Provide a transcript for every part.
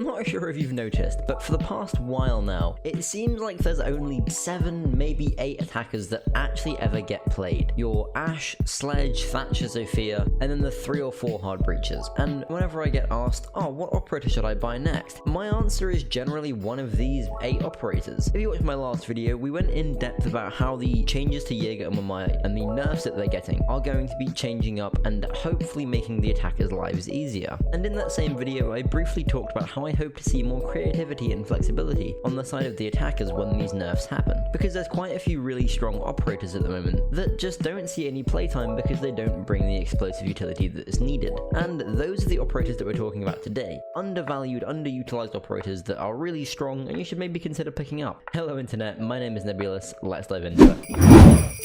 I'm not sure if you've noticed, but for the past while now, it seems like there's only 7, maybe 8 attackers that actually ever get played. Your Ashe, Sledge, Thatcher, Sophia, and then the 3 or 4 hard breaches. And whenever I get asked, oh, what operator should I buy next? My answer is generally one of these 8 operators. If you watched my last video, we went in depth about how the changes to Jager and Wamai and the nerfs that they're getting are going to be changing up and hopefully making the attackers' lives easier. And in that same video, I briefly talked about how I hope to see more creativity and flexibility on the side of the attackers when these nerfs happen, because there's quite a few really strong operators at the moment that just don't see any playtime because they don't bring the explosive utility that is needed. And those are the operators that we're talking about today. Undervalued, underutilized operators that are really strong and you should maybe consider picking up. Hello internet, my name is Nebulous, let's dive into it.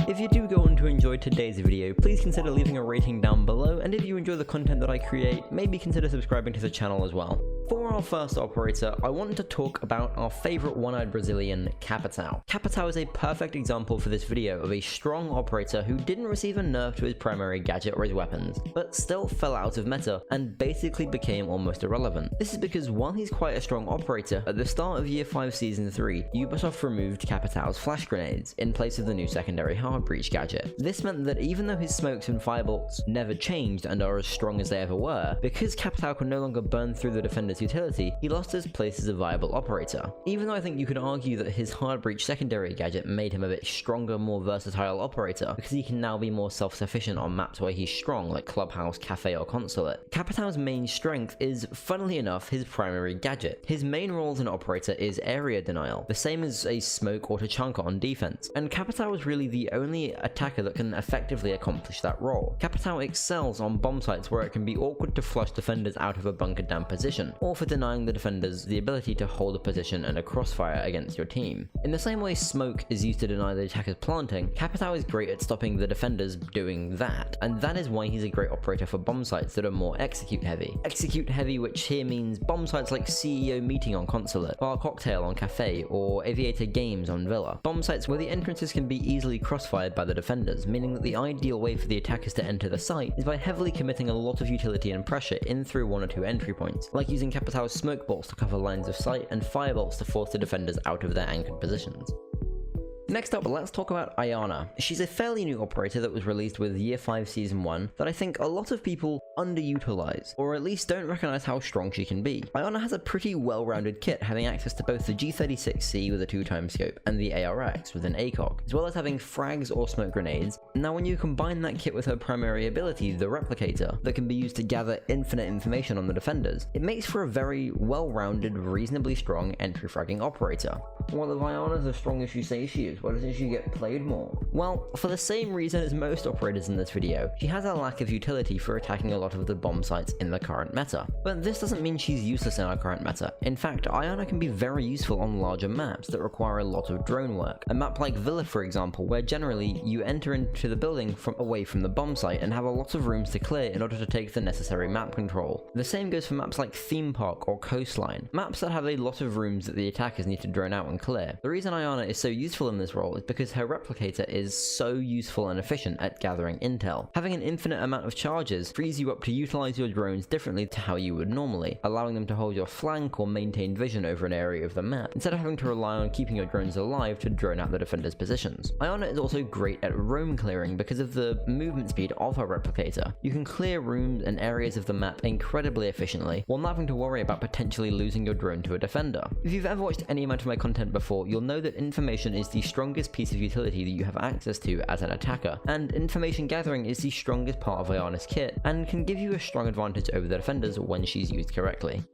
If you do go on to enjoy today's video, please consider leaving a rating down below, and if you enjoy the content that I create, maybe consider subscribing to the channel as well. For our first operator, I want to talk about our favourite one-eyed Brazilian, Capitão. Capitão is a perfect example for this video of a strong operator who didn't receive a nerf to his primary gadget or his weapons, but still fell out of meta and basically became almost irrelevant. This is because while he's quite a strong operator, at the start of Year 5 Season 3, Ubisoft removed Capitão's flash grenades in place of the new secondary hard breach gadget. This meant that even though his smokes and firebolts never changed and are as strong as they ever were, because Capitão could no longer burn through the defender's utility, he lost his place as a viable operator. Even though I think you could argue that his hard breach secondary gadget made him a bit stronger, more versatile operator, because he can now be more self-sufficient on maps where he's strong, like Clubhouse, Cafe, or Consulate. Capitão's main strength is, funnily enough, his primary gadget. His main role as an operator is area denial, the same as a smoke or Tachanka on defense, and Capitão is really the only attacker that can effectively accomplish that role. Capitão excels on bomb sites where it can be awkward to flush defenders out of a bunkered down position, or for denying the defenders the ability to hold a position and a crossfire against your team. In the same way smoke is used to deny the attackers planting, Capitão is great at stopping the defenders doing that, and that is why he's a great operator for bomb sites that are more execute heavy. Execute heavy, which here means bomb sites like CEO Meeting on Consulate, Bar Cocktail on Cafe, or Aviator Games on Villa. Bomb sites where the entrances can be easily crossfired by the defenders, meaning that the ideal way for the attackers to enter the site is by heavily committing a lot of utility and pressure in through 1 or 2 entry points, like using Capitão's smoke bolts to cover lines of sight and fire bolts to force the defenders out of their anchored positions. Next up, let's talk about Ayana. She's a fairly new operator that was released with Year 5 Season 1 that I think a lot of people underutilize, or at least don't recognize how strong she can be. Ayana has a pretty well-rounded kit, having access to both the G36C with a 2x scope and the ARX with an ACOG, as well as having frags or smoke grenades. Now when you combine that kit with her primary ability, the Replicator, that can be used to gather infinite information on the defenders, it makes for a very well-rounded, reasonably strong entry fragging operator. Well, if Ayana's as strong as you say she is, why doesn't she get played more? Well, for the same reason as most operators in this video, she has a lack of utility for attacking a lot of the bomb sites in the current meta. But this doesn't mean she's useless in our current meta. In fact, Ayana can be very useful on larger maps that require a lot of drone work. A map like Villa, for example, where generally you enter into the building from away from the bomb site and have a lot of rooms to clear in order to take the necessary map control. The same goes for maps like Theme Park or Coastline, maps that have a lot of rooms that the attackers need to drone out and clear. The reason Ayana is so useful in this role is because her Replicator is so useful and efficient at gathering intel. Having an infinite amount of charges frees you up to utilize your drones differently to how you would normally, allowing them to hold your flank or maintain vision over an area of the map, instead of having to rely on keeping your drones alive to drone out the defenders' positions. Ayana is also great at roam clearing because of the movement speed of her Replicator. You can clear rooms and areas of the map incredibly efficiently, while not having to worry about potentially losing your drone to a defender. If you've ever watched any amount of my content before, you'll know that information is the strongest piece of utility that you have access to as an attacker, and information gathering is the strongest part of Ayana's kit, and can give you a strong advantage over the defenders when she's used correctly.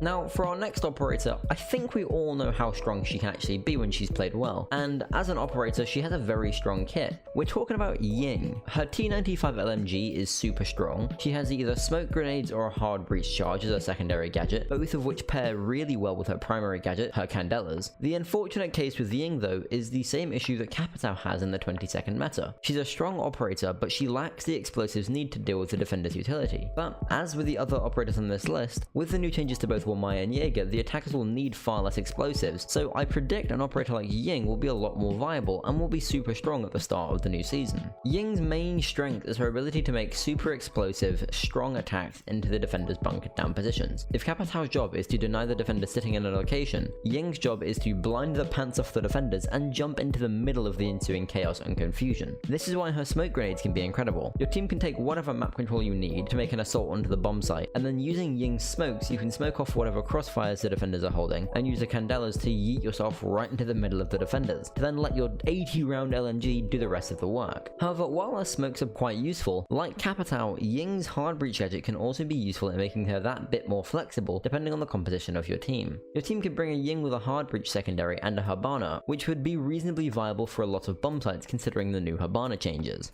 Now, for our next operator, I think we all know how strong she can actually be when she's played well, and as an operator, she has a very strong kit. We're talking about Ying. Her T95 LMG is super strong. She has either smoke grenades or a hard breach charge as a secondary gadget, both of which pair really well with her primary gadget, her Candelas. The unfortunate case with Ying, though, is the same issue that Capitão has in the 22nd meta. She's a strong operator, but she lacks the explosives needed to deal with the defender's utility. But, as with the other operators on this list, with the new changes to both Wamai and Jager, the attackers will need far less explosives, so I predict an operator like Ying will be a lot more viable and will be super strong at the start of the new season. Ying's main strength is her ability to make super explosive, strong attacks into the defender's bunkered down positions. If Capitao's job is to deny the defender sitting in a location, Ying's job is to blind the pants off the defenders and jump into the middle of the ensuing chaos and confusion. This is why her smoke grenades can be incredible. Your team can take whatever map control you need to make an assault onto the bomb site, and then using Ying's smokes, you can smoke off whatever crossfires the defenders are holding, and use the candelas to yeet yourself right into the middle of the defenders, to then let your 80 round LMG do the rest of the work. However, while her smokes are quite useful, like Capitao, Ying's hard breach gadget can also be useful in making her that bit more flexible depending on the composition of your team. Your team could bring a Ying with a hard breach secondary and a Habana, which would be reasonably viable for a lot of bomb sites considering the new Habana changes.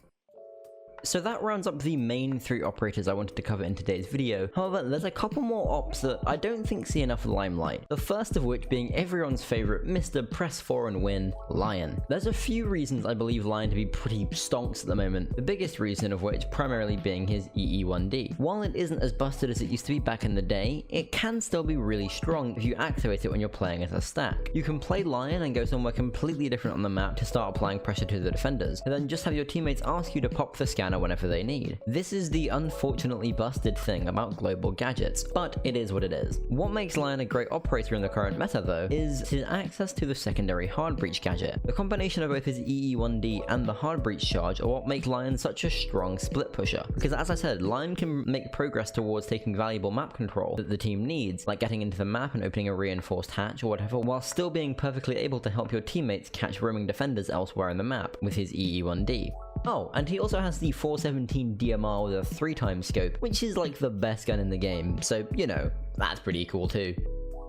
So that rounds up the main 3 operators I wanted to cover in today's video. However, there's a couple more ops that I don't think see enough limelight. The first of which being everyone's favourite Mr. Press 4 and Win, Lion. There's a few reasons I believe Lion to be pretty stonks at the moment, the biggest reason of which primarily being his EE1D. While it isn't as busted as it used to be back in the day, it can still be really strong if you activate it when you're playing as a stack. You can play Lion and go somewhere completely different on the map to start applying pressure to the defenders, and then just have your teammates ask you to pop the scanner whenever they need. This is the unfortunately busted thing about global gadgets, but it is what it is. What makes Lion a great operator in the current meta though, is his access to the secondary hard breach gadget. The combination of both his EE1D and the hard breach charge are what make Lion such a strong split pusher, because as I said, Lion can make progress towards taking valuable map control that the team needs, like getting into the map and opening a reinforced hatch or whatever, while still being perfectly able to help your teammates catch roaming defenders elsewhere in the map with his EE1D. Oh, and he also has the 417 DMR with a 3x scope, which is like the best gun in the game, so you know, that's pretty cool too.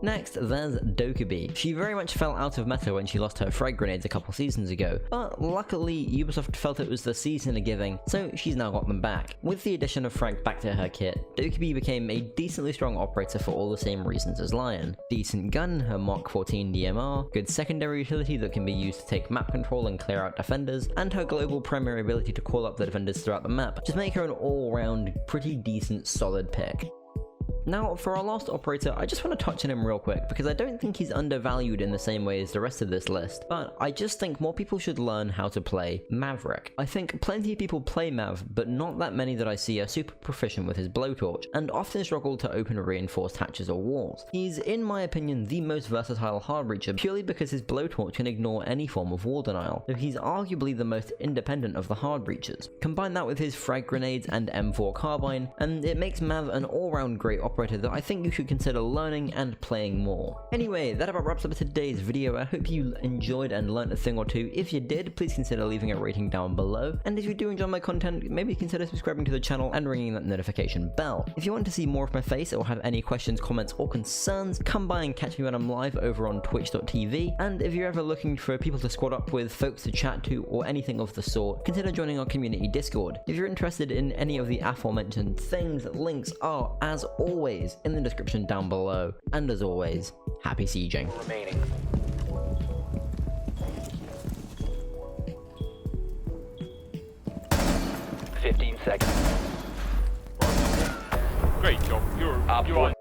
Next, there's Dokkaebi. She very much fell out of meta when she lost her frag grenades a couple seasons ago, but luckily Ubisoft felt it was the season of giving, so she's now got them back. With the addition of frag back to her kit, Dokkaebi became a decently strong operator for all the same reasons as Lion. Decent gun, her Mach 14 DMR, good secondary utility that can be used to take map control and clear out defenders, and her global primary ability to call up the defenders throughout the map just make her an all-round pretty decent solid pick. Now, for our last operator, I just want to touch on him real quick, because I don't think he's undervalued in the same way as the rest of this list, but I just think more people should learn how to play Maverick. I think plenty of people play Mav, but not that many that I see are super proficient with his blowtorch, and often struggle to open reinforced hatches or walls. He's, in my opinion, the most versatile hard breacher, purely because his blowtorch can ignore any form of wall denial, so he's arguably the most independent of the hard breachers. Combine that with his frag grenades and M4 carbine, and it makes Mav an all-round great operator that I think you should consider learning and playing more. Anyway, that about wraps up today's video. I hope you enjoyed and learned a thing or two. If you did, please consider leaving a rating down below, and if you do enjoy my content, maybe consider subscribing to the channel and ringing that notification bell. If you want to see more of my face or have any questions, comments or concerns, come by and catch me when I'm live over on twitch.tv, and if you're ever looking for people to squad up with, folks to chat to, or anything of the sort, consider joining our community Discord. If you're interested in any of the aforementioned things, links are, as always, in the description down below. And as always, happy sieging. Remaining.15 seconds. Great job. You're Op 4